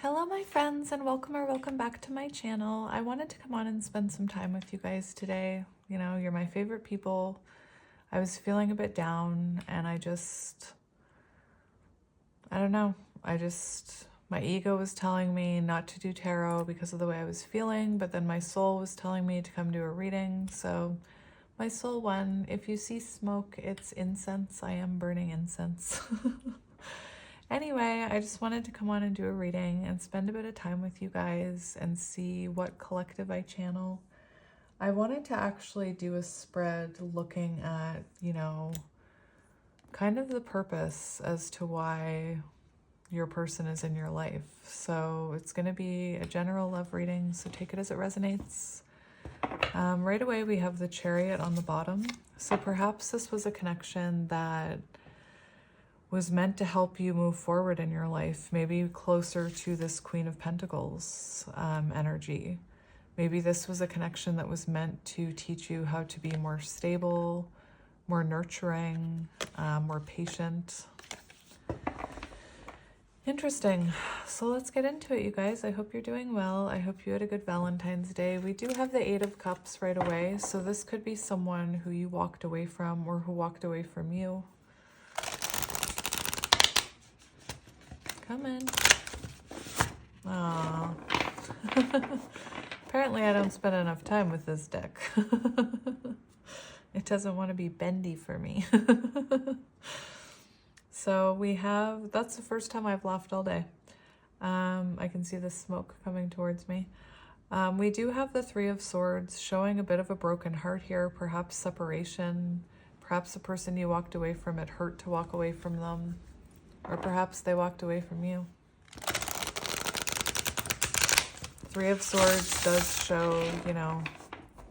Hello my friends, and welcome back to my channel. I wanted to come on and spend some time with you guys today. You know, you're my favorite people. I was feeling a bit down and I don't know. My ego was telling me not to do tarot because of the way I was feeling, but then my soul was telling me to come do a reading. So my soul won. If you see smoke, it's incense. I am burning incense. Anyway, I just wanted to come on and do a reading and spend a bit of time with you guys and see what collective I channel. I wanted to actually do a spread looking at, kind of the purpose as to why your person is in your life. So it's going to be a general love reading, so take it as it resonates. Right away, we have the Chariot on the bottom. So perhaps this was a connection that was meant to help you move forward in your life, maybe closer to this Queen of Pentacles energy. Maybe this was a connection that was meant to teach you how to be more stable, more nurturing, more patient. Interesting. So let's get into it, you guys. I hope you're doing well. I hope you had a good Valentine's Day. We do have the Eight of Cups right away. So this could be someone who you walked away from or who walked away from you. Come in. Aww. Apparently I don't spend enough time with this deck. It doesn't want to be bendy for me. So we have, that's the first time I've laughed all day. I can see the smoke coming towards me. We do have the Three of Swords showing a bit of a broken heart here, perhaps separation, perhaps the person you walked away from, it hurt to walk away from them. Or perhaps they walked away from you. Three of Swords does show,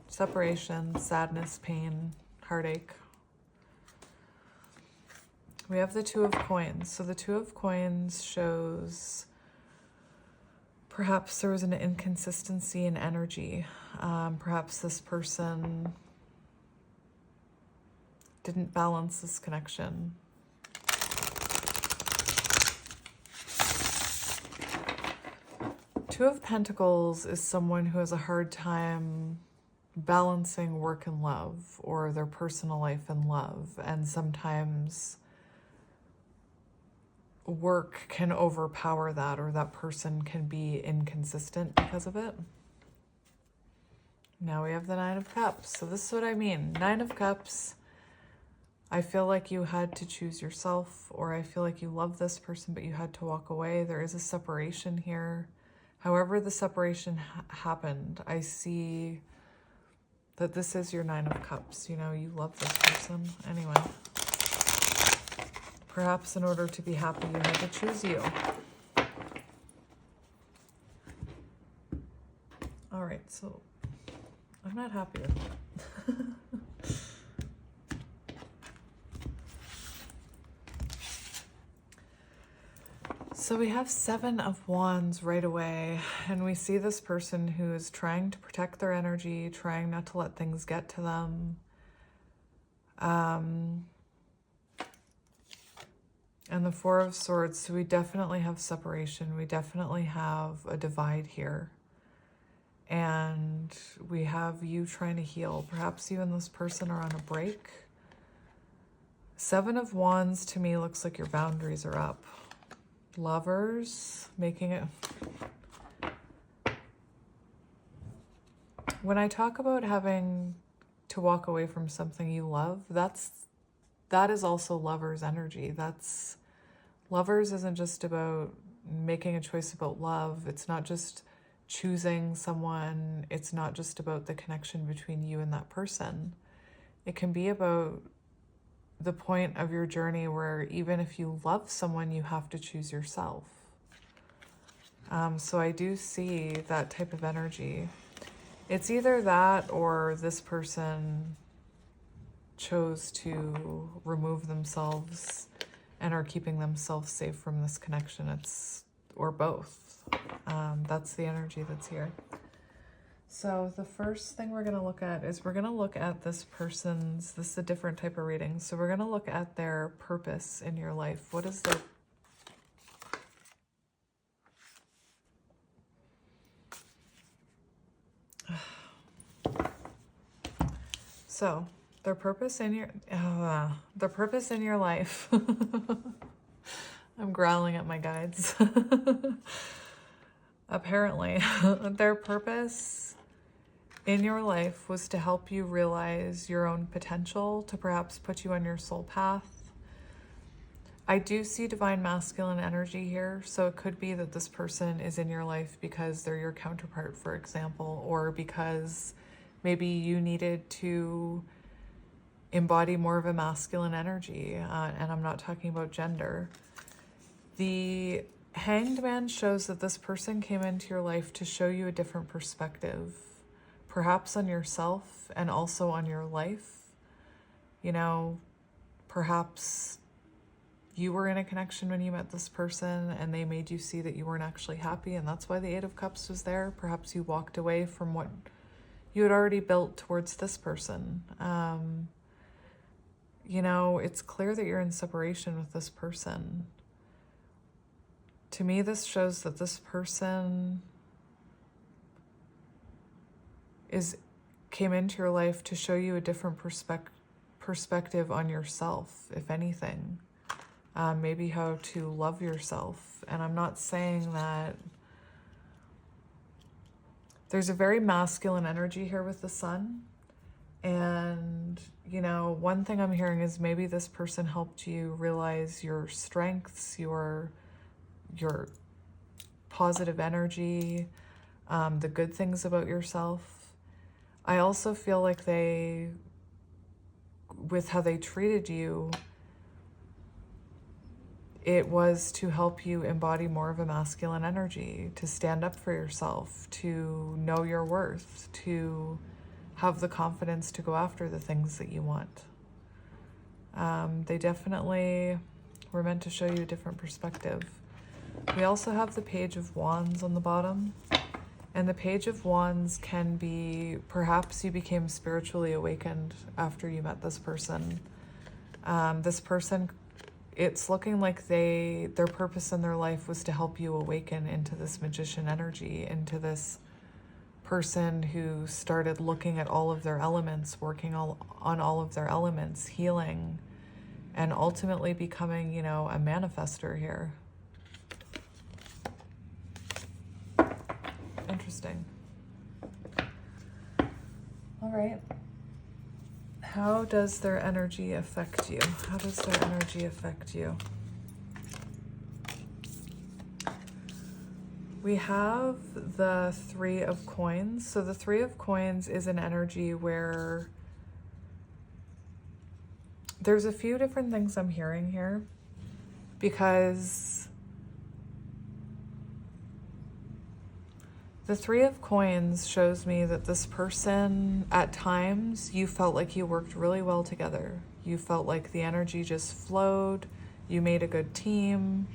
separation, sadness, pain, heartache. We have the Two of Coins. So the Two of Coins shows perhaps there was an inconsistency in energy. Perhaps this person didn't balance this connection. Two of Pentacles is someone who has a hard time balancing work and love, or their personal life and love. And sometimes work can overpower that, or that person can be inconsistent because of it. Now we have the Nine of Cups. So this is what I mean. Nine of Cups, I feel like you had to choose yourself, or I feel like you love this person, but you had to walk away. There is a separation here. However the separation happened, I see that this is your Nine of Cups. You love this person. Anyway, perhaps in order to be happy, you had to choose you. All right, so I'm not happy with that. So we have Seven of Wands right away, and we see this person who is trying to protect their energy, trying not to let things get to them. And the Four of Swords, so we definitely have separation. We definitely have a divide here. And we have you trying to heal. Perhaps you and this person are on a break. Seven of Wands to me looks like your boundaries are up. Lovers, making it... When I talk about having to walk away from something you love, that is also lovers' energy. Lovers isn't just about making a choice about love. It's not just choosing someone. It's not just about the connection between you and that person. It can be about the point of your journey where even if you love someone, you have to choose yourself. So I do see that type of energy. It's either that or this person chose to remove themselves and are keeping themselves safe from this connection. Or both. That's the energy that's here. So the first thing we're going to look at is we're going to look at this is a different type of reading. So we're going to look at their purpose in your life. What is So their purpose in your life. I'm growling at my guides. Apparently, their purpose in your life was to help you realize your own potential, to perhaps put you on your soul path. I do see divine masculine energy here, so it could be that this person is in your life because they're your counterpart, for example, or because maybe you needed to embody more of a masculine energy, and I'm not talking about gender. The Hanged Man shows that this person came into your life to show you a different perspective, perhaps on yourself and also on your life. You know, perhaps you were in a connection when you met this person and they made you see that you weren't actually happy, and that's why the Eight of Cups was there. Perhaps you walked away from what you had already built towards this person. You know, it's clear that you're in separation with this person. To me, this shows that this person came into your life to show you a different perspective on yourself, if anything. Maybe how to love yourself. And I'm not saying that... There's a very masculine energy here with the Sun. And, you know, one thing I'm hearing is maybe this person helped you realize your strengths, your positive energy, the good things about yourself. I also feel like with how they treated you, it was to help you embody more of a masculine energy, to stand up for yourself, to know your worth, to have the confidence to go after the things that you want. They definitely were meant to show you a different perspective. We also have the Page of Wands on the bottom. And the Page of Wands can be, perhaps you became spiritually awakened after you met this person. This person, it's looking like their purpose in their life was to help you awaken into this magician energy, into this person who started looking at all of their elements, working on all of their elements, healing, and ultimately becoming, you know, a manifester here. Interesting. All right. How does their energy affect you? How does their energy affect you? We have the Three of Coins. So the Three of Coins is an energy where there's a few different things I'm hearing here, because the Three of Coins shows me that this person, at times, you felt like you worked really well together. You felt like the energy just flowed. You made a good team.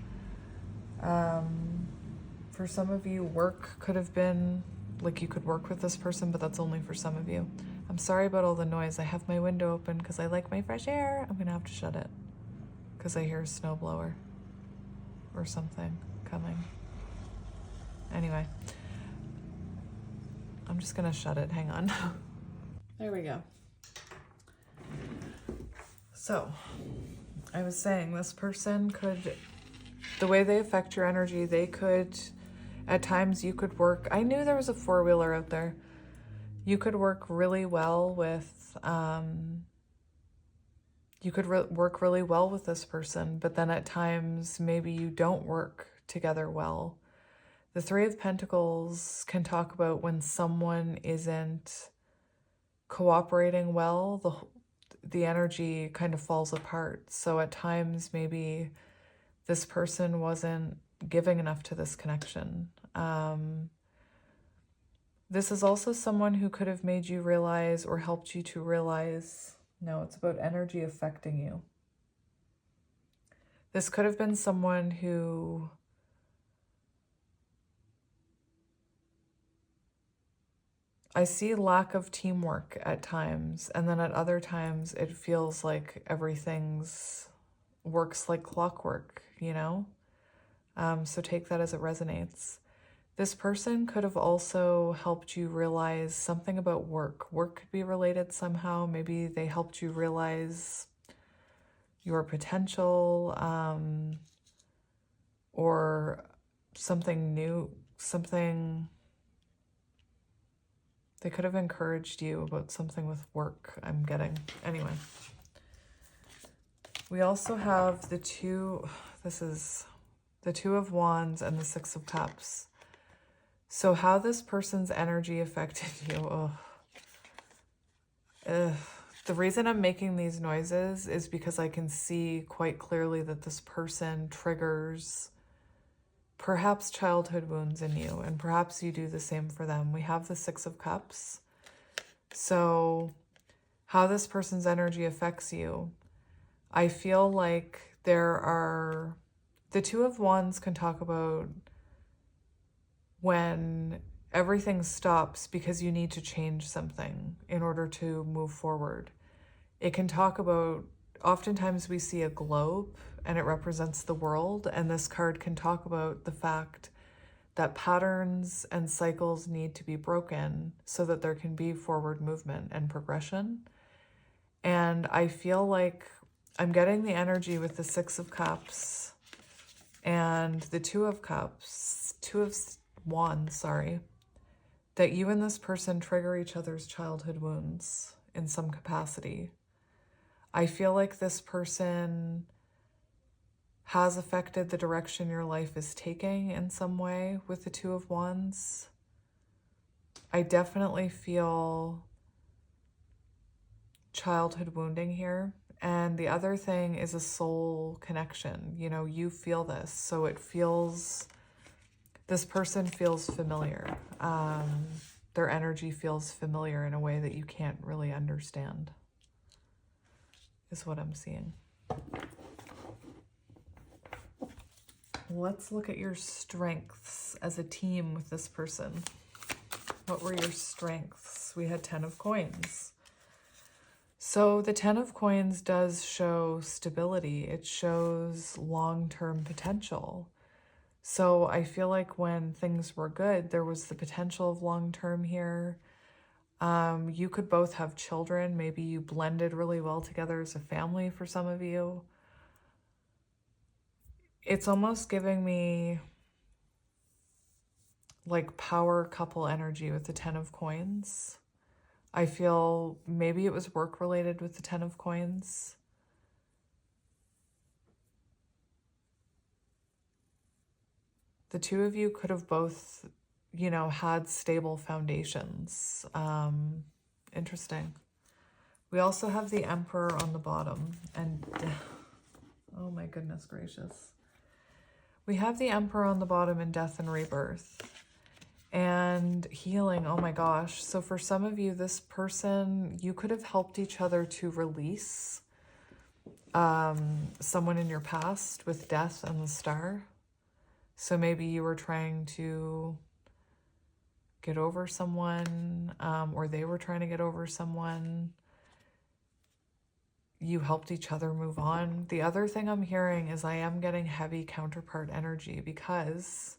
For some of you, work could have been, like you could work with this person, but that's only for some of you. I'm sorry about all the noise. I have my window open because I like my fresh air. I'm gonna have to shut it because I hear a snowblower or something coming. Anyway, I'm just gonna shut it. Hang on. There we go. So, I was saying this person could, the way they affect your energy, they could, at times you could work, I knew there was a four-wheeler out there. You could work really well with, work really well with this person, but then at times maybe you don't work together well. The Three of Pentacles can talk about when someone isn't cooperating well, the energy kind of falls apart. So at times maybe this person wasn't giving enough to this connection. This is also someone who could have made you realize or helped you to realize, no, it's about energy affecting you. This could have been someone who I see lack of teamwork at times, and then at other times it feels like everything's works like clockwork, you know? So take that as it resonates. This person could have also helped you realize something about work. Work could be related somehow. Maybe they helped you realize your potential, or something new, something. They could have encouraged you about something with work, I'm getting. Anyway. We also have the two, this is the Two of Wands and the Six of Cups. So how this person's energy affected you. The reason I'm making these noises is because I can see quite clearly that this person triggers perhaps childhood wounds in you, and perhaps you do the same for them. We have the Six of Cups. So how this person's energy affects you, I feel like there are, the Two of Wands can talk about when everything stops because you need to change something in order to move forward. It can talk about, oftentimes we see a globe and it represents the world, and this card can talk about the fact that patterns and cycles need to be broken so that there can be forward movement and progression. And I feel like I'm getting the energy with the Six of Cups and the Two of Cups, Two of Wands, sorry, that you and this person trigger each other's childhood wounds in some capacity. I feel like this person has affected the direction your life is taking in some way with the Two of Wands. I definitely feel childhood wounding here. And the other thing is a soul connection. You know, you feel this, so it feels, this person feels familiar. Their energy feels familiar in a way that you can't really understand, is what I'm seeing. Let's look at your strengths as a team with this person. What were your strengths? We had 10 of Coins. So the 10 of Coins does show stability. It shows long-term potential. So I feel like when things were good, there was the potential of long-term here. You could both have children. Maybe you blended really well together as a family for some of you. It's almost giving me like power couple energy with the 10 of Coins. I feel maybe it was work related with the 10 of Coins. The two of you could have both, you know, had stable foundations. Interesting. We also have the Emperor on the bottom, and oh my goodness gracious. We have the Emperor on the bottom in Death and Rebirth. And healing, oh my gosh. So for some of you, this person, you could have helped each other to release someone in your past with Death and the Star. So maybe you were trying to get over someone, or they were trying to get over someone. You helped each other move on. The other thing I'm hearing is I am getting heavy counterpart energy, because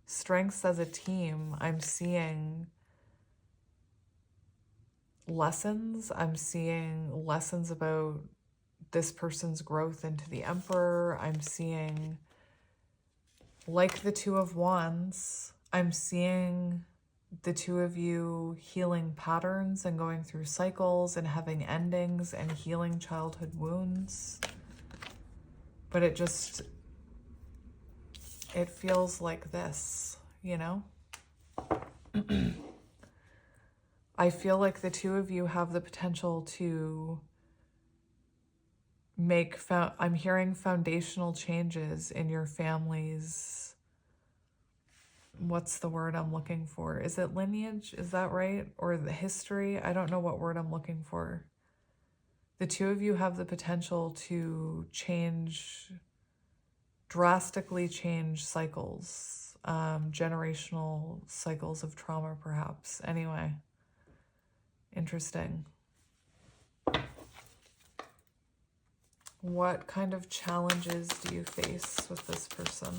strengths as a team, I'm seeing lessons. I'm seeing lessons about this person's growth into the Emperor. I'm seeing, like the Two of Wands, I'm seeing the two of you healing patterns and going through cycles and having endings and healing childhood wounds. But it just, it feels like this, you know? I feel like the two of you have the potential to make, I'm hearing foundational changes in your family's, what's the word I'm looking for? Is it lineage? Is that right? Or the history? I don't know what word I'm looking for. The two of you have the potential to change, drastically change cycles, generational cycles of trauma, perhaps. Anyway, interesting. What kind of challenges do you face with this person?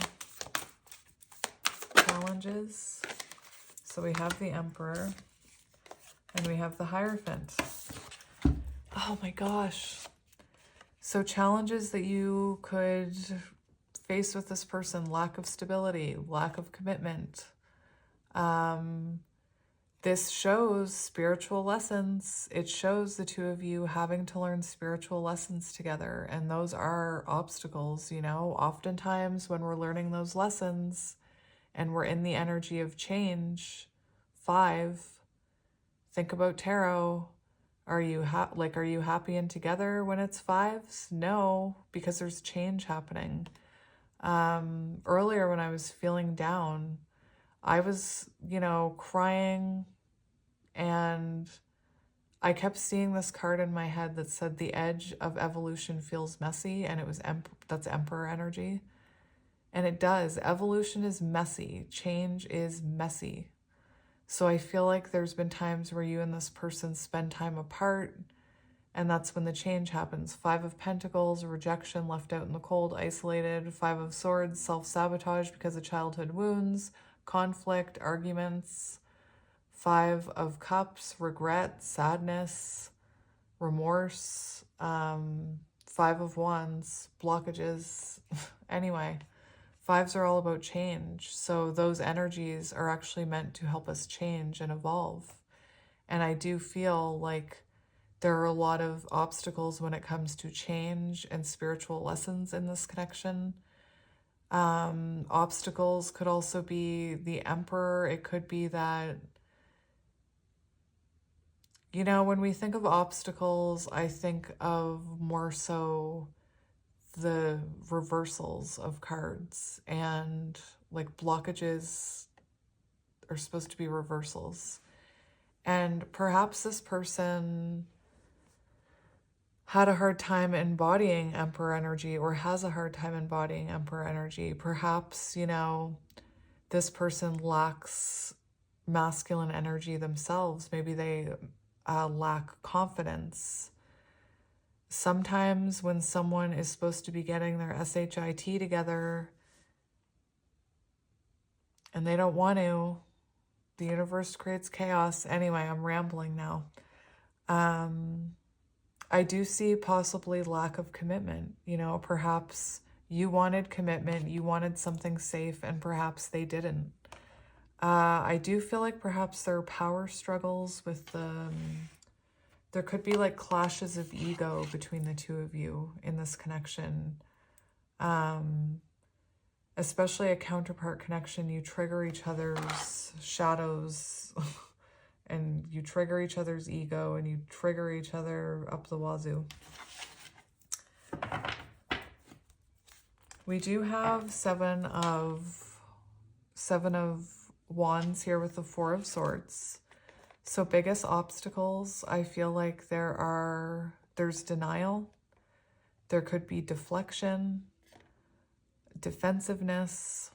Challenges? So we have the Emperor and we have the Hierophant. Oh my gosh. So challenges that you could face with this person: lack of stability, lack of commitment. This shows spiritual lessons. It shows the two of you having to learn spiritual lessons together. And those are obstacles, you know. Oftentimes when we're learning those lessons and we're in the energy of change, 5, think about tarot. Are you are you happy and together when it's 5s? No, because there's change happening. Earlier when I was feeling down, I was, you know, crying, and I kept seeing this card in my head that said the edge of evolution feels messy, and it was that's Emperor energy. And it does. Evolution is messy. Change is messy. So I feel like there's been times where you and this person spend time apart, and that's when the change happens. 5 of Pentacles, rejection, left out in the cold, isolated. 5 of Swords, self-sabotage because of childhood wounds, conflict, arguments. 5 of Cups, regret, sadness, remorse. 5 of Wands, blockages. Anyway, 5s are all about change. So those energies are actually meant to help us change and evolve. And I do feel like there are a lot of obstacles when it comes to change and spiritual lessons in this connection. Obstacles could also be the Emperor. It could be that, you know, when we think of obstacles, I think of more so the reversals of cards, and like blockages are supposed to be reversals. And perhaps this person had a hard time embodying Emperor energy, or has a hard time embodying Emperor energy. Perhaps, you know, this person lacks masculine energy themselves. Maybe they lack confidence. Sometimes when someone is supposed to be getting their SHIT together and they don't want to, the universe creates chaos. Anyway, I'm rambling now. I do see possibly lack of commitment. You know, perhaps you wanted commitment, you wanted something safe, and perhaps they didn't. I do feel like perhaps there are power struggles with the... There could be like clashes of ego between the two of you in this connection. Especially a counterpart connection, you trigger each other's shadows and you trigger each other's ego and you trigger each other up the wazoo. We do have 7 of Wands here with the 4 of Swords. So biggest obstacles, I feel like there's denial. There could be deflection, defensiveness,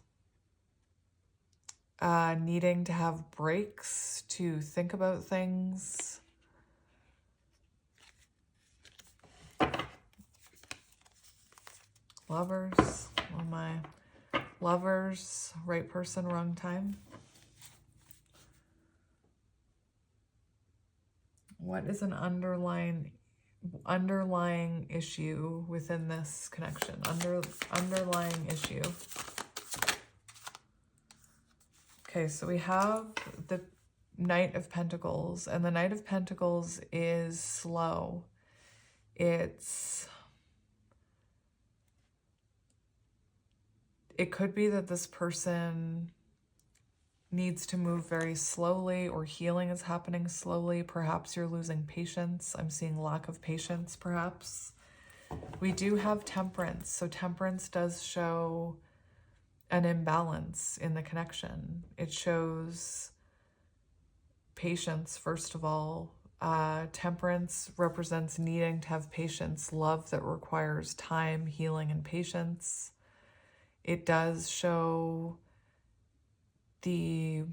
needing to have breaks to think about things. Lovers, oh my. Lovers, right person, wrong time. What is an underlying issue within this connection? Underlying issue. Okay, so we have the Knight of Pentacles, and the Knight of Pentacles is slow. It could be that this person needs to move very slowly, or healing is happening slowly. Perhaps you're losing patience. I'm seeing lack of patience, perhaps. We do have Temperance. So Temperance does show an imbalance in the connection. It shows patience, first of all. Temperance represents needing to have patience, love that requires time, healing, and patience. It does show the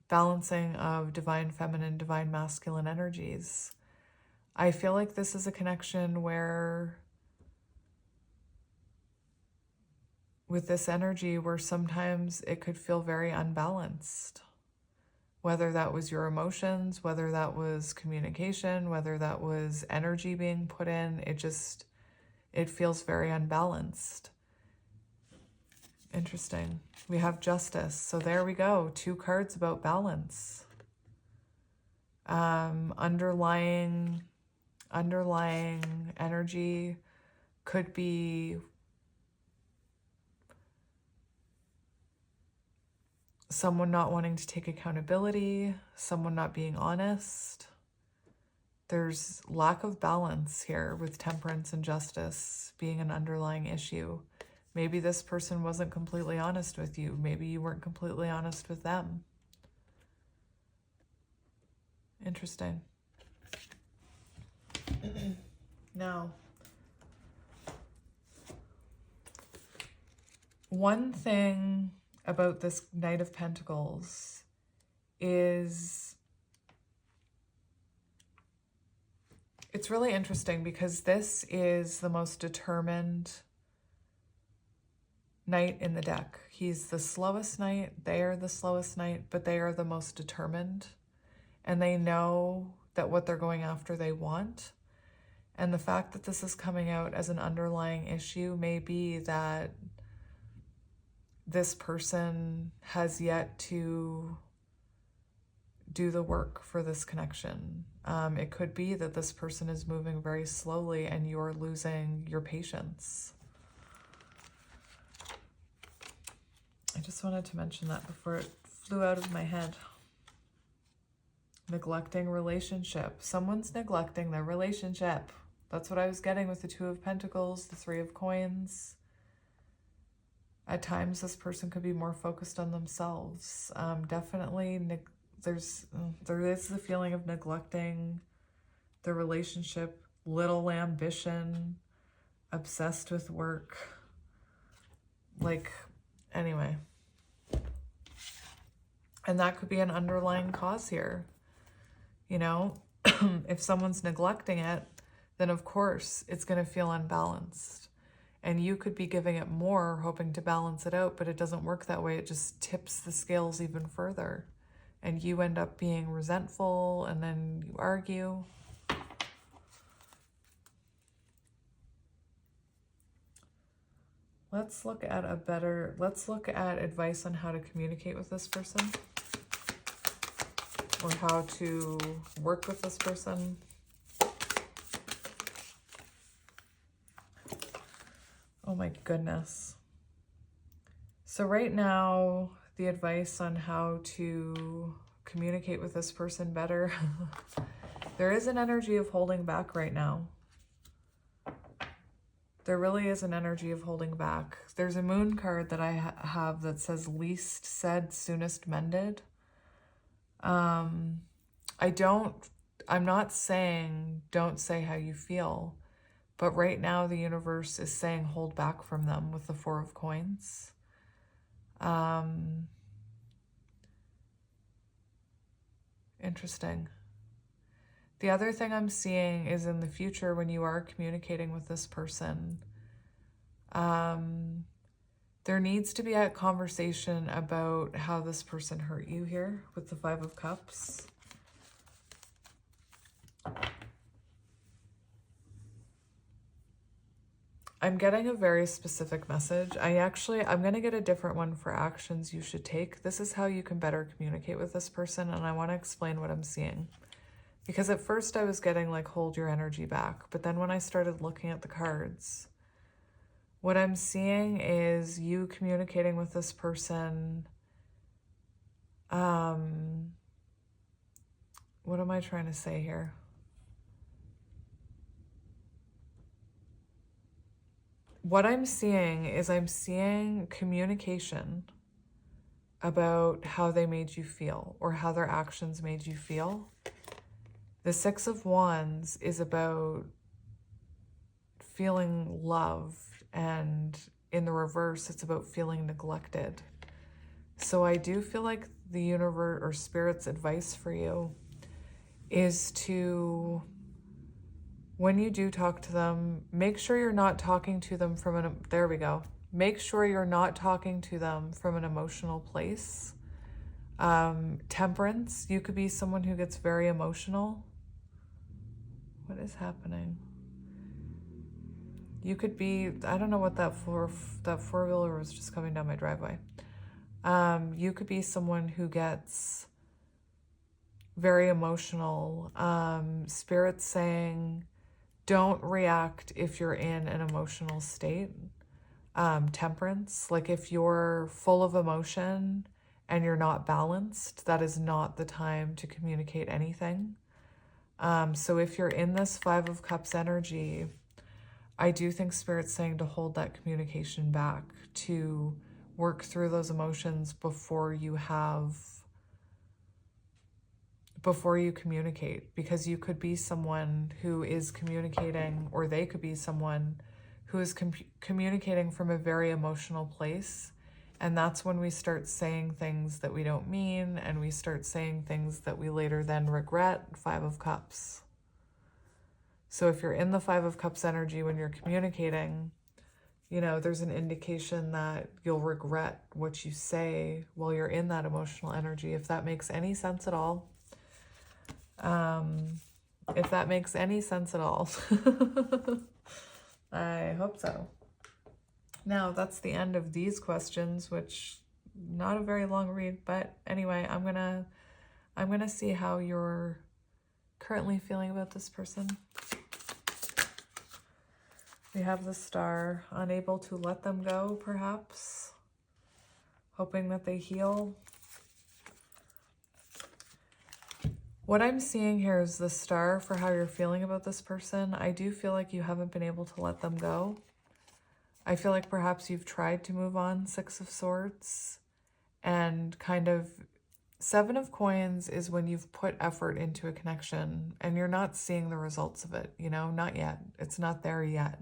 balancing of divine feminine, divine masculine energies. I feel like this is a connection where, with this energy, where sometimes it could feel very unbalanced. whether that was your emotions, whether that was communication, whether that was energy being put in. It feels very unbalanced. Interesting. We have justice. So there we go. 2 cards about balance. Underlying energy could be someone not wanting to take accountability, someone not being honest. There's lack of balance here with temperance and justice being an underlying issue. Maybe this person wasn't completely honest with you. Maybe you weren't completely honest with them. Interesting. Now, one thing about this Knight of Pentacles is it's really interesting because this is the most determined knight in the deck. He's the slowest knight, they are the slowest knight, but they are the most determined, and they know that what they're going after they want. And the fact that this is coming out as an underlying issue may be that this person has yet to do the work for this connection. It could be that this person is moving very slowly and you're losing your patience. I just wanted to mention that before it flew out of my head. Neglecting relationship. Someone's neglecting their relationship. That's what I was getting with the 2 of Pentacles, the 3 of Coins. At times, this person could be more focused on themselves. Definitely, there is the feeling of neglecting the relationship, little ambition, obsessed with work. Like, anyway. And that could be an underlying cause here. You know, if someone's neglecting it, then of course it's going to feel unbalanced. And you could be giving it more, hoping to balance it out, but it doesn't work that way. It just tips the scales even further. And you end up being resentful, and then you argue. Let's look at advice on how to communicate with this person, or how to work with this person. Oh my goodness. So right now, the advice on how to communicate with this person better, there is an energy of holding back right now. There really is an energy of holding back. There's a moon card that I have that says least said, soonest mended. I'm not saying don't say how you feel, but right now the universe is saying hold back from them with the 4 of Coins. Interesting. The other thing I'm seeing is in the future when you are communicating with this person, there needs to be a conversation about how this person hurt you here with the 5 of Cups. I'm getting a very specific message. I'm going to get a different one for actions you should take. This is how you can better communicate with this person, and I want to explain what I'm seeing. Because at first I was getting like, hold your energy back. But then when I started looking at the cards, what I'm seeing is you communicating with this person. What am I trying to say here? What I'm seeing is I'm seeing communication about how they made you feel or how their actions made you feel. The 6 of Wands is about feeling loved, and in the reverse, it's about feeling neglected. So I do feel like the universe or spirit's advice for you is to, when you do talk to them, make sure you're not talking to them from make sure you're not talking to them from an emotional place. Temperance, you could be someone who gets very emotional. What is happening? You could be, I don't know what that four-wheeler was just coming down my driveway. You could be someone who gets very emotional. Spirit's saying, don't react if you're in an emotional state. Temperance, like if you're full of emotion and you're not balanced, that is not the time to communicate anything. So if you're in this Five of Cups energy, I do think Spirit's saying to hold that communication back, to work through those emotions before you communicate, because you could be someone who is communicating, or they could be someone who is communicating from a very emotional place. And that's when we start saying things that we don't mean, and we start saying things that we later then regret. Five of Cups. So if you're in the Five of Cups energy when you're communicating, you know, there's an indication that you'll regret what you say while you're in that emotional energy, if that makes any sense at all. If that makes any sense at all. I hope so. Now, that's the end of these questions, which not a very long read, but anyway, I'm gonna see how you're currently feeling about this person. We have the Star, unable to let them go, perhaps, hoping that they heal. What I'm seeing here is the Star for how you're feeling about this person. I do feel like you haven't been able to let them go. I feel like perhaps you've tried to move on, Six of Swords, and kind of Seven of Coins is when you've put effort into a connection and you're not seeing the results of it, you know, not yet. It's not there yet.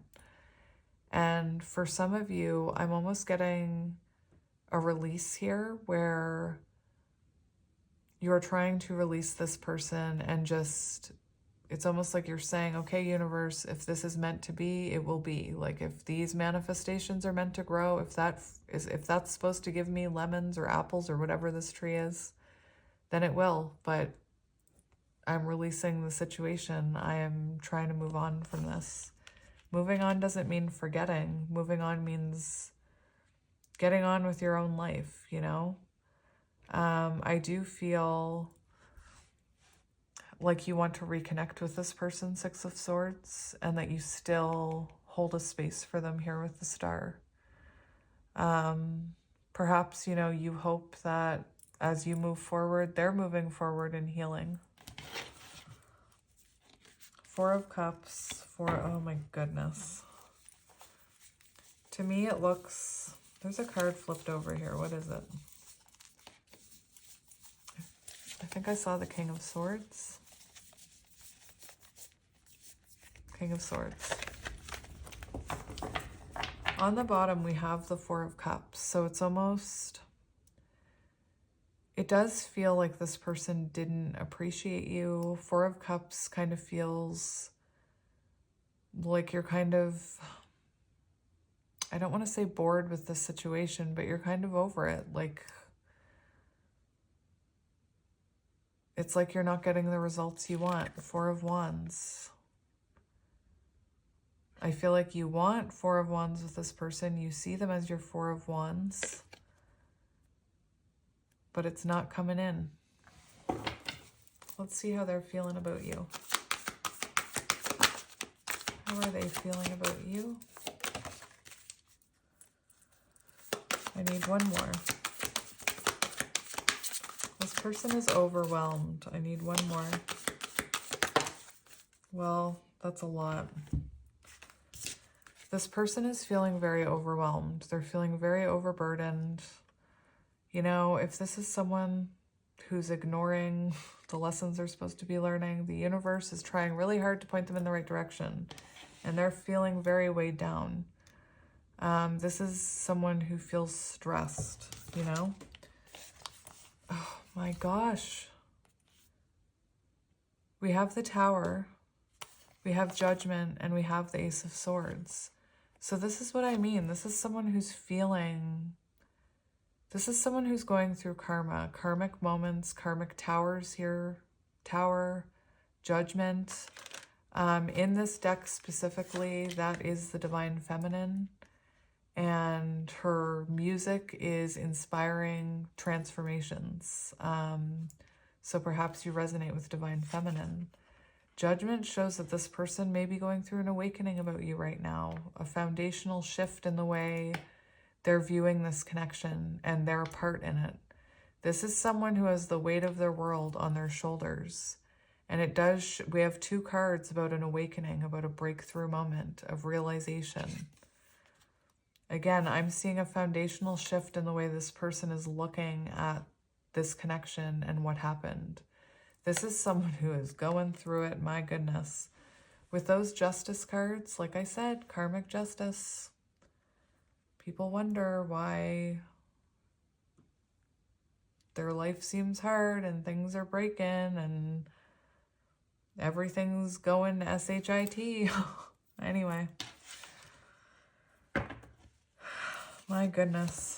And for some of you, I'm almost getting a release here where you're trying to release this person and just, it's almost like you're saying, okay, universe, if this is meant to be, it will be. Like if these manifestations are meant to grow, if that's supposed to give me lemons or apples or whatever this tree is, then it will. But I'm releasing the situation. I am trying to move on from this. Moving on doesn't mean forgetting. Moving on means getting on with your own life, you know? I do feel like you want to reconnect with this person, Six of Swords, and that you still hold a space for them here with the Star. Perhaps, you know, you hope that as you move forward, they're moving forward in healing. Four of Cups, oh my goodness. To me, it looks, there's a card flipped over here. What is it? I think I saw the King of Swords. King of Swords. On the bottom, we have the Four of Cups. So it's almost, it does feel like this person didn't appreciate you. Four of Cups kind of feels like you're kind of, I don't want to say bored with the situation, but you're kind of over it. Like, it's like you're not getting the results you want. Four of Wands. I feel like you want Four of Wands with this person. You see them as your Four of Wands, but it's not coming in. Let's see how they're feeling about you. How are they feeling about you? I need one more. This person is overwhelmed. I need one more. Well, that's a lot. This person is feeling very overwhelmed. They're feeling very overburdened. You know, if this is someone who's ignoring the lessons they're supposed to be learning, the universe is trying really hard to point them in the right direction, and they're feeling very weighed down. This is someone who feels stressed, you know? Oh my gosh. We have the Tower, we have Judgment, and we have the Ace of Swords. So this is what I mean. This is someone who's feeling This is someone who's going through karma, karmic moments, karmic towers here, tower, judgment. In this deck specifically, that is the Divine Feminine, and her music is inspiring transformations. So perhaps you resonate with Divine Feminine. Judgment shows that this person may be going through an awakening about you right now, a foundational shift in the way they're viewing this connection and their part in it. This is someone who has the weight of their world on their shoulders. And it does, we have 2 cards about an awakening, about a breakthrough moment of realization. Again, I'm seeing a foundational shift in the way this person is looking at this connection and what happened. This is someone who is going through it, my goodness. With those justice cards, like I said, karmic justice. People wonder why their life seems hard and things are breaking and everything's going shit. Anyway. My goodness.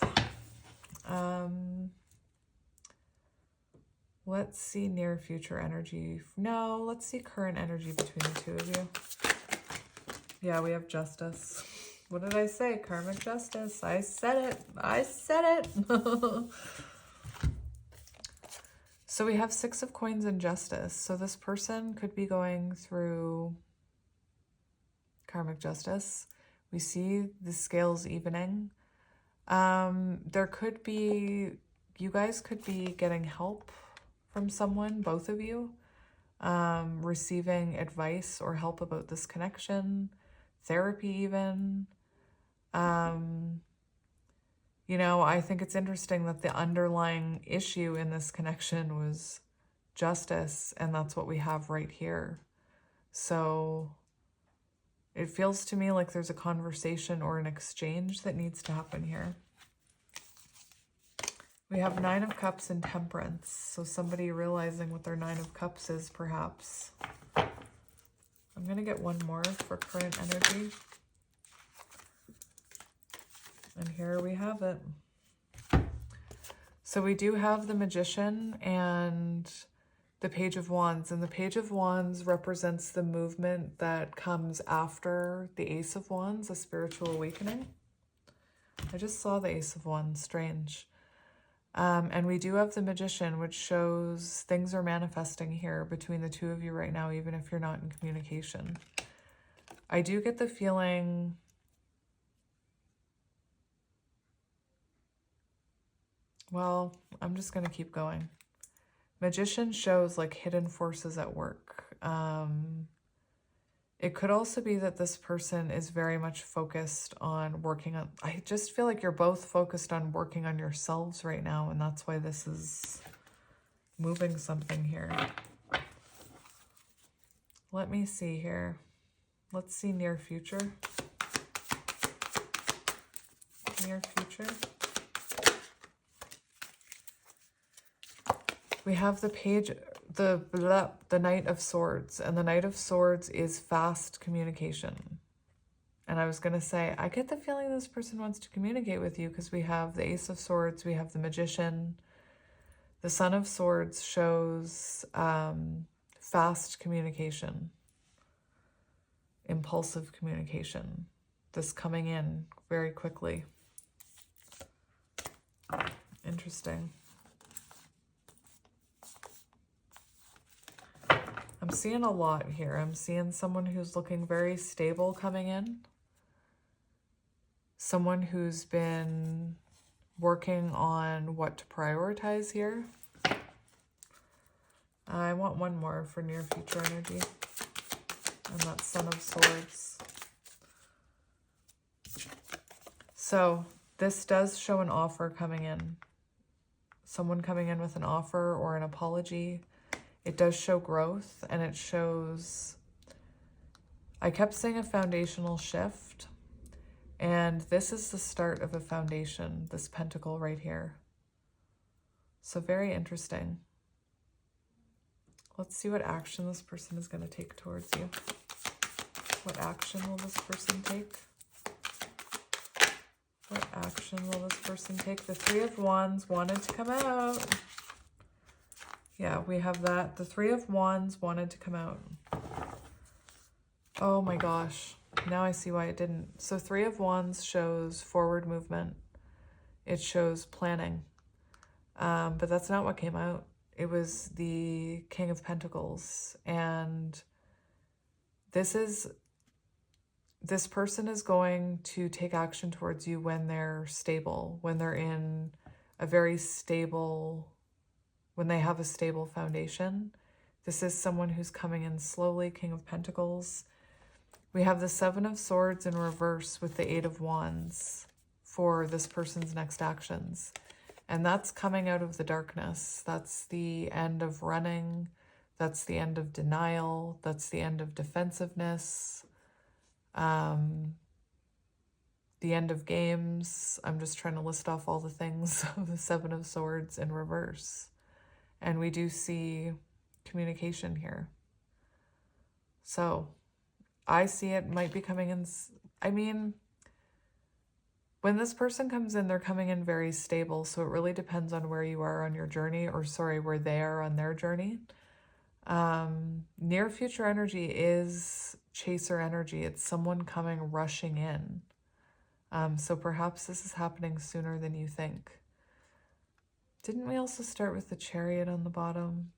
Let's see near future energy. No, let's see current energy between the 2 of you. Yeah, we have justice. What did I say? Karmic justice. I said it. I said it. So we have 6 of coins and justice. So this person could be going through karmic justice. We see the scales evening. There could be, you guys could be getting help from someone, both of you, receiving advice or help about this connection, therapy even. You know, I think it's interesting that the underlying issue in this connection was justice, and that's what we have right here. So it feels to me like there's a conversation or an exchange that needs to happen here. We have 9 of Cups and Temperance. So somebody realizing what their 9 of Cups is, perhaps. I'm going to get one more for current energy. And here we have it. So we do have the Magician and the Page of Wands. And the Page of Wands represents the movement that comes after the Ace of Wands, a spiritual awakening. I just saw the Ace of Wands, strange. And we do have the Magician, which shows things are manifesting here between the 2 of you right now, even if you're not in communication. I do get the feeling... Well, I'm just going to keep going. Magician shows like hidden forces at work. It could also be that this person is very much focused on working on... I just feel like you're both focused on working on yourselves right now, and that's why this is moving something here. Let me see here. Let's see near future. Near future. We have the page, the Knight of Swords, and the Knight of Swords is fast communication. And I was going to say, I get the feeling this person wants to communicate with you because we have the Ace of Swords, we have the Magician. The Son of Swords shows fast communication, impulsive communication, this coming in very quickly. Interesting. I'm seeing a lot here. I'm seeing someone who's looking very stable coming in. Someone who's been working on what to prioritize here. I want one more for near future energy. And that's Son of Swords. So this does show an offer coming in. Someone coming in with an offer or an apology. It does show growth, and it shows... I kept saying a foundational shift, and this is the start of a foundation, this pentacle right here. So very interesting. Let's see what action this person is going to take towards you. What action will this person take? What action will this person take? The Three of Wands wanted to come out. Yeah, we have that. The Three of Wands wanted to come out. Oh my gosh. Now I see why it didn't. So Three of Wands shows forward movement. It shows planning. But that's not what came out. It was the King of Pentacles. And this person is going to take action towards you when they're stable, when they're in a very stable, when they have a stable foundation. This is someone who's coming in slowly, King of Pentacles. We have the Seven of Swords in reverse with the Eight of Wands for this person's next actions. And that's coming out of the darkness. That's the end of running. That's the end of denial. That's the end of defensiveness. The end of games. I'm just trying to list off all the things of the Seven of Swords in reverse. And we do see communication here. So I see it might be coming in. I mean, when this person comes in, they're coming in very stable. So it really depends on where you are on your journey, or sorry, where they are on their journey. Near future energy is chaser energy. It's someone coming rushing in. So perhaps this is happening sooner than you think. Didn't we also start with the Chariot on the bottom?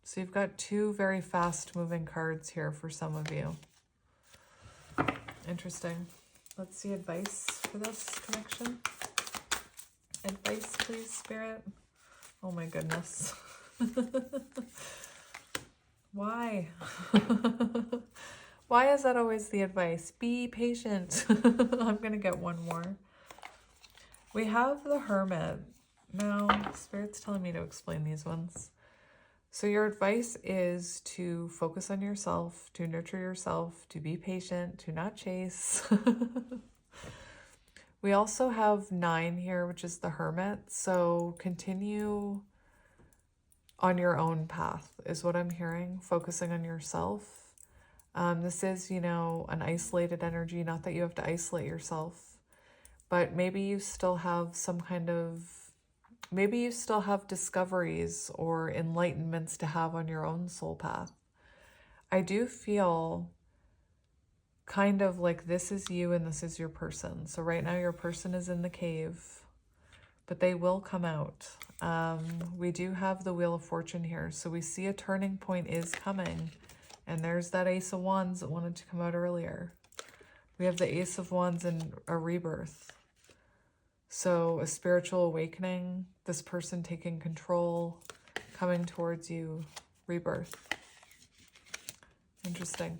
So you've got two very fast moving cards here for some of you. Interesting. Let's see advice for this connection. Advice, please, Spirit. Oh my goodness. Why? Why is that always the advice? Be patient. I'm going to get one more. We have the Hermit. Now, Spirit's telling me to explain these ones. So your advice is to focus on yourself, to nurture yourself, to be patient, to not chase. We also have 9 here, which is the Hermit. So continue on your own path is what I'm hearing, focusing on yourself. This is, you know, an isolated energy, not that you have to isolate yourself, but maybe you still have some kind of, maybe you still have discoveries or enlightenments to have on your own soul path. I do feel kind of like this is you and this is your person. So right now your person is in the cave, but they will come out. We do have the Wheel of Fortune here. So we see a turning point is coming. And there's that Ace of Wands that wanted to come out earlier. We have the Ace of Wands and a rebirth. So a spiritual awakening, this person taking control, coming towards you, rebirth. Interesting.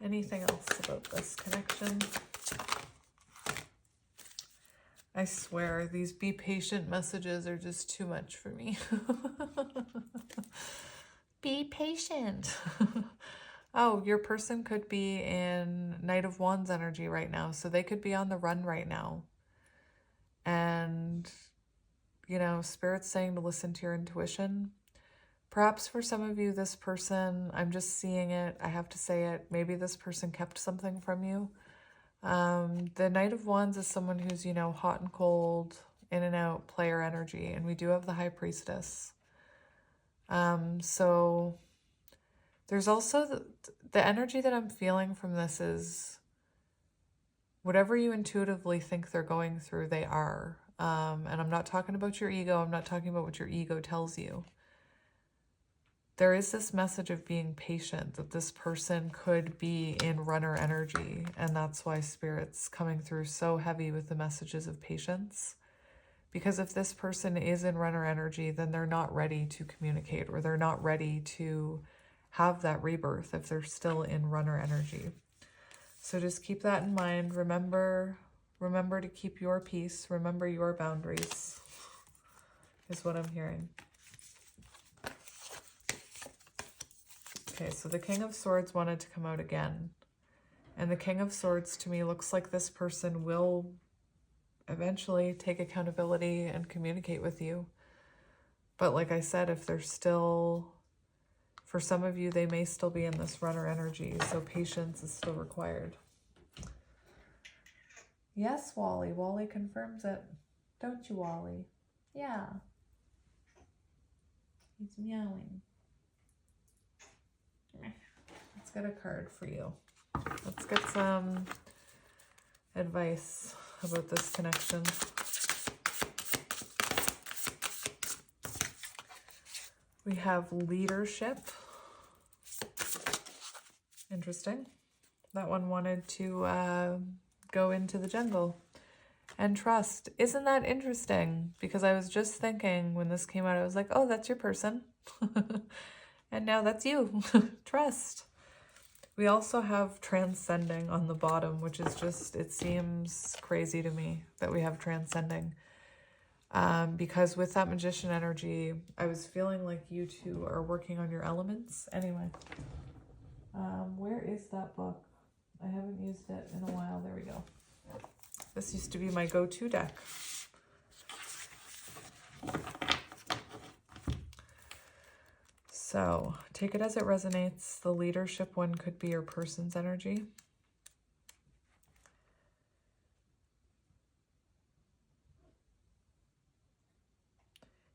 Anything else about this connection? I swear, these be patient messages are just too much for me. Be patient. Oh, your person could be in Knight of Wands energy right now. So they could be on the run right now. And, you know, Spirit's saying to listen to your intuition. Perhaps for some of you, this person, I'm just seeing it. I have to say it. Maybe this person kept something from you. The Knight of Wands is someone who's, you know, hot and cold, in and out, player energy. And we do have the High Priestess. So there's also the energy that I'm feeling from this is whatever you intuitively think they're going through, they are. And I'm not talking about your ego. I'm not talking about what your ego tells you. There is this message of being patient, that this person could be in runner energy. And that's why Spirit's coming through so heavy with the messages of patience. Because if this person is in runner energy, then they're not ready to communicate, or they're not ready to have that rebirth if they're still in runner energy. So just keep that in mind. Remember to keep your peace. Remember your boundaries is what I'm hearing. Okay, so the King of Swords wanted to come out again. And the King of Swords to me looks like this person will eventually take accountability and communicate with you. But like I said, if they're still, for some of you, they may still be in this runner energy. So patience is still required. Yes, Wally. Wally confirms it. Don't you, Wally? Yeah. He's meowing. Let's get a card for you. Let's get some advice about this connection. We have leadership. Interesting. That one wanted to go into the jungle. And trust. Isn't that interesting? Because I was just thinking when this came out, I was like, oh, that's your person. And now that's you. Trust. We also have transcending on the bottom, which is just, it seems crazy to me that we have transcending. Because with that magician energy, I was feeling like you two are working on your elements. Anyway, where is that book? I haven't used it in a while. There we go. This used to be my go-to deck. So take it as it resonates. The leadership one could be your person's energy.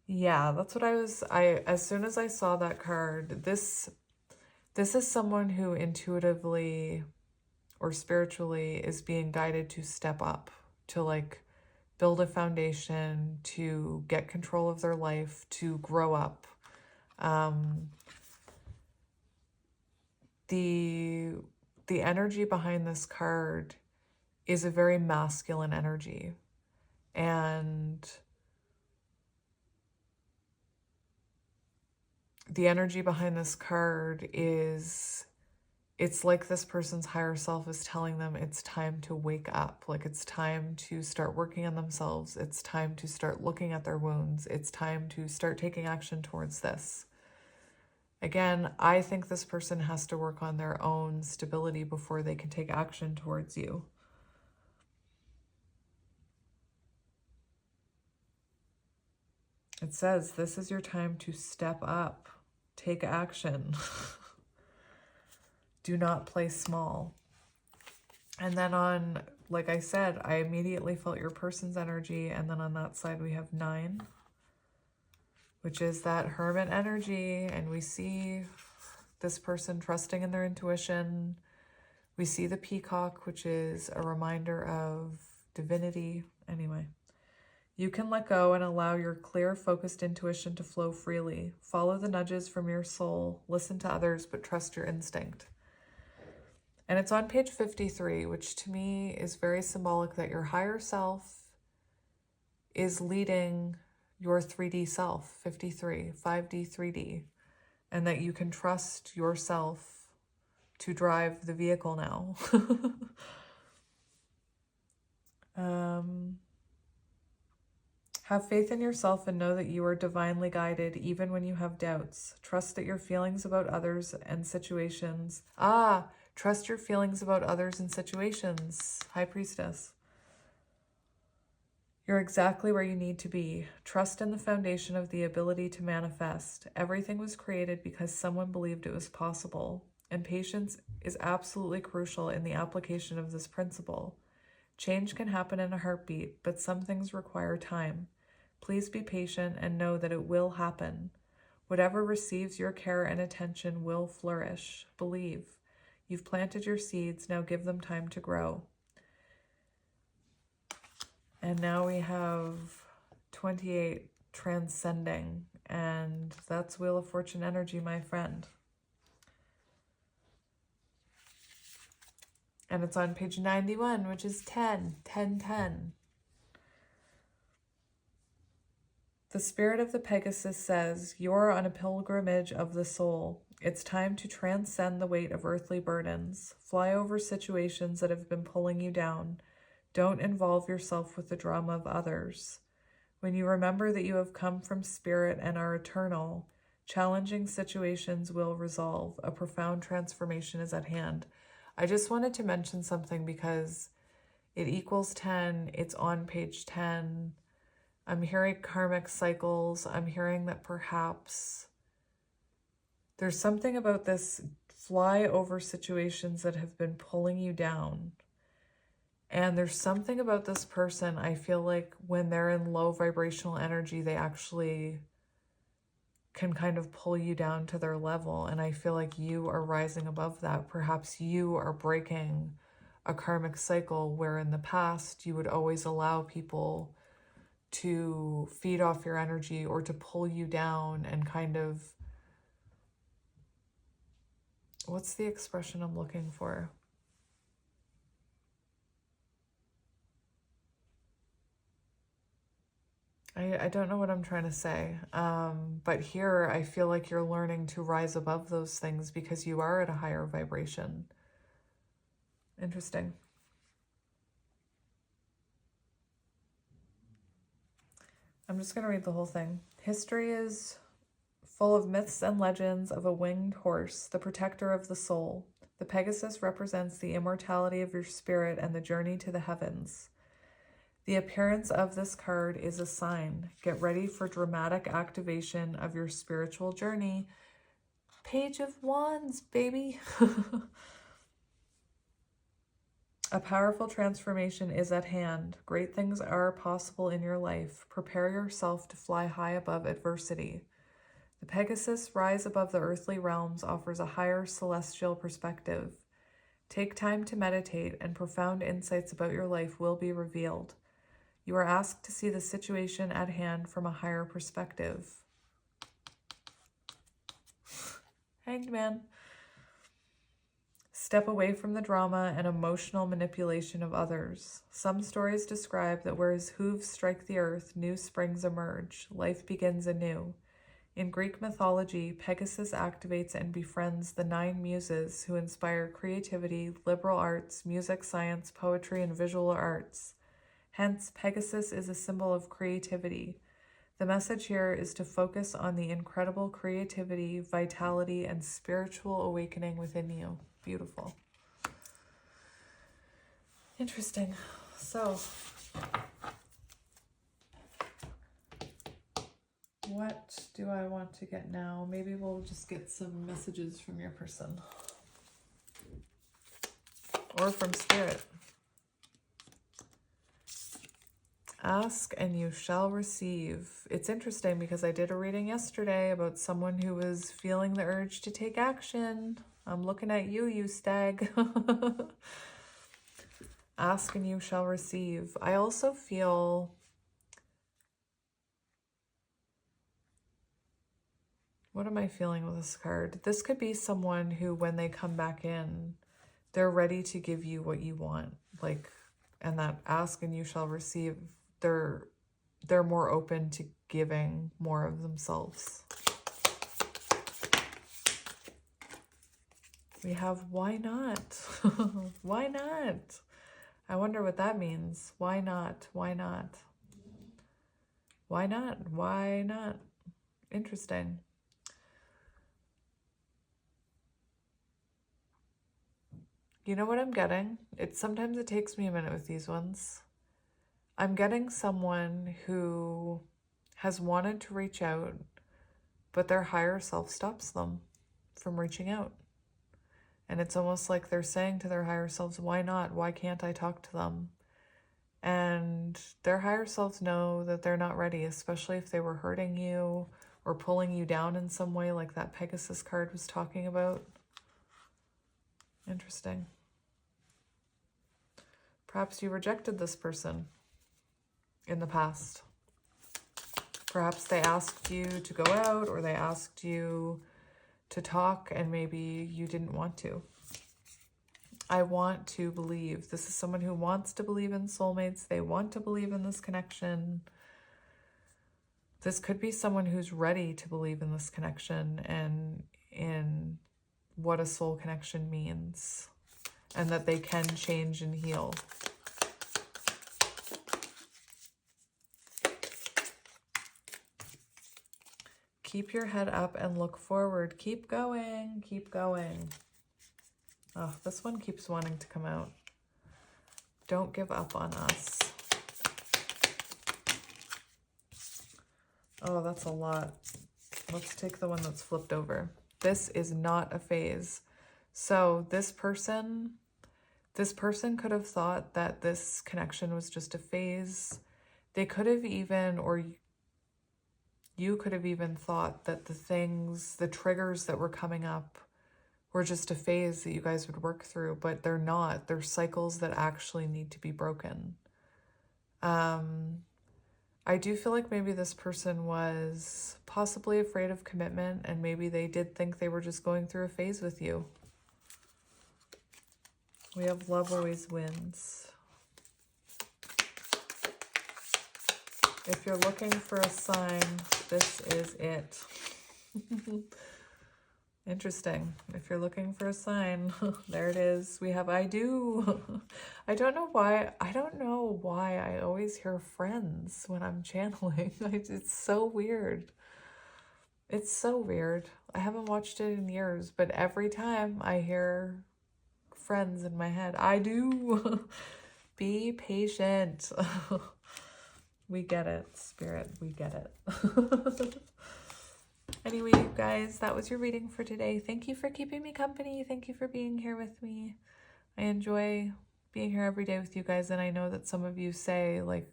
Yeah, that's what as soon as I saw that card, this is someone who intuitively or spiritually is being guided to step up, to like build a foundation, to get control of their life, to grow up. The energy behind this card is a very masculine energy. And the energy behind this card is, it's like this person's higher self is telling them it's time to wake up. Like it's time to start working on themselves. It's time to start looking at their wounds. It's time to start taking action towards this. Again, I think this person has to work on their own stability before they can take action towards you. It says, this is your time to step up, take action. Do not play small. And then on, like I said, I immediately felt your person's energy. And then on that side, we have 9, which is that hermit energy. And we see this person trusting in their intuition. We see the peacock, which is a reminder of divinity. Anyway, you can let go and allow your clear, focused intuition to flow freely. Follow the nudges from your soul. Listen to others, but trust your instinct. And it's on page 53, which to me is very symbolic that your higher self is leading your 3D self, 53, 5D, 3D, and that you can trust yourself to drive the vehicle now. Have faith in yourself and know that you are divinely guided even when you have doubts. Trust that your feelings about others and situations... Trust your feelings about others and situations, High Priestess. You're exactly where you need to be. Trust in the foundation of the ability to manifest. Everything was created because someone believed it was possible, and patience is absolutely crucial in the application of this principle. Change can happen in a heartbeat, but some things require time. Please be patient and know that it will happen. Whatever receives your care and attention will flourish. Believe. You've planted your seeds, now give them time to grow. And now we have 28 transcending, and that's Wheel of Fortune energy, my friend. And it's on page 91, which is 10. The spirit of the Pegasus says, you're on a pilgrimage of the soul. It's time to transcend the weight of earthly burdens. Fly over situations that have been pulling you down. Don't involve yourself with the drama of others. When you remember that you have come from spirit and are eternal, challenging situations will resolve. A profound transformation is at hand. I just wanted to mention something because it equals 10. It's on page 10. I'm hearing karmic cycles. I'm hearing that perhaps there's something about this fly over situations that have been pulling you down. And there's something about this person, I feel like when they're in low vibrational energy, they actually can kind of pull you down to their level. And I feel like you are rising above that. Perhaps you are breaking a karmic cycle where in the past you would always allow people to feed off your energy or to pull you down and kind of, what's the expression I'm looking for? I don't know what I'm trying to say, but here I feel like you're learning to rise above those things because you are at a higher vibration. Interesting. I'm just going to read the whole thing. History is full of myths and legends of a winged horse, the protector of the soul. The Pegasus represents the immortality of your spirit and the journey to the heavens. The appearance of this card is a sign. Get ready for dramatic activation of your spiritual journey. Page of Wands, baby. A powerful transformation is at hand. Great things are possible in your life. Prepare yourself to fly high above adversity. The Pegasus rise above the earthly realms offers a higher celestial perspective. Take time to meditate, and profound insights about your life will be revealed. You are asked to see the situation at hand from a higher perspective. Hanged Man. Step away from the drama and emotional manipulation of others. Some stories describe that where his hooves strike the earth, new springs emerge. Life begins anew. In Greek mythology, Pegasus activates and befriends the 9 muses who inspire creativity, liberal arts, music, science, poetry, and visual arts. Hence, Pegasus is a symbol of creativity. The message here is to focus on the incredible creativity, vitality, and spiritual awakening within you. Beautiful. Interesting. So, what do I want to get now? Maybe we'll just get some messages from your person. Or from Spirit. Ask and you shall receive. It's interesting because I did a reading yesterday about someone who was feeling the urge to take action. I'm looking at you, you stag. Ask and you shall receive. I also feel... What am I feeling with this card? This could be someone who, when they come back in, they're ready to give you what you want. Like, and that ask and you shall receive, they're more open to giving more of themselves. We have why not? Why not? I wonder what that means. Why not? Why not? Why not? Why not? Interesting. You know what I'm getting? Sometimes it takes me a minute with these ones. I'm getting someone who has wanted to reach out, but their higher self stops them from reaching out. And it's almost like they're saying to their higher selves, why not? Why can't I talk to them? And their higher selves know that they're not ready, especially if they were hurting you or pulling you down in some way, like that Pegasus card was talking about. Interesting. Perhaps you rejected this person in the past. Perhaps they asked you to go out, or they asked you to talk and maybe you didn't want to. I want to believe. This is someone who wants to believe in soulmates. They want to believe in this connection. This could be someone who's ready to believe in this connection and in what a soul connection means, and that they can change and heal. Keep your head up and look forward. Keep going. Keep going. Oh, this one keeps wanting to come out. Don't give up on us. Oh, that's a lot. Let's take the one that's flipped over. This is not a phase. So this person, This person could have thought that this connection was just a phase. They could have even, or you could have even thought that the triggers that were coming up were just a phase that you guys would work through, but they're not. They're cycles that actually need to be broken. I do feel like maybe this person was possibly afraid of commitment, and maybe they did think they were just going through a phase with you. We have love always wins. If you're looking for a sign, this is it. Interesting. If you're looking for a sign, there it is. We have I do. I don't know why I always hear friends when I'm channeling. It's so weird. It's so weird. I haven't watched it in years, but every time I hear friends in my head, I do. Be patient. We get it, Spirit. We get it. Anyway, you guys, that was your reading for today. Thank you for keeping me company. Thank you for being here with me. I enjoy being here every day with you guys, and I know that some of you say, like,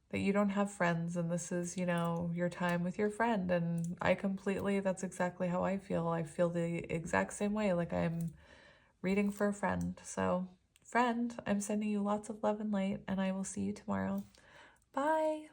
that you don't have friends, and this is, you know, your time with your friend, and that's exactly how I feel. I feel the exact same way, like I'm reading for a friend. So, friend, I'm sending you lots of love and light, and I will see you tomorrow. Bye!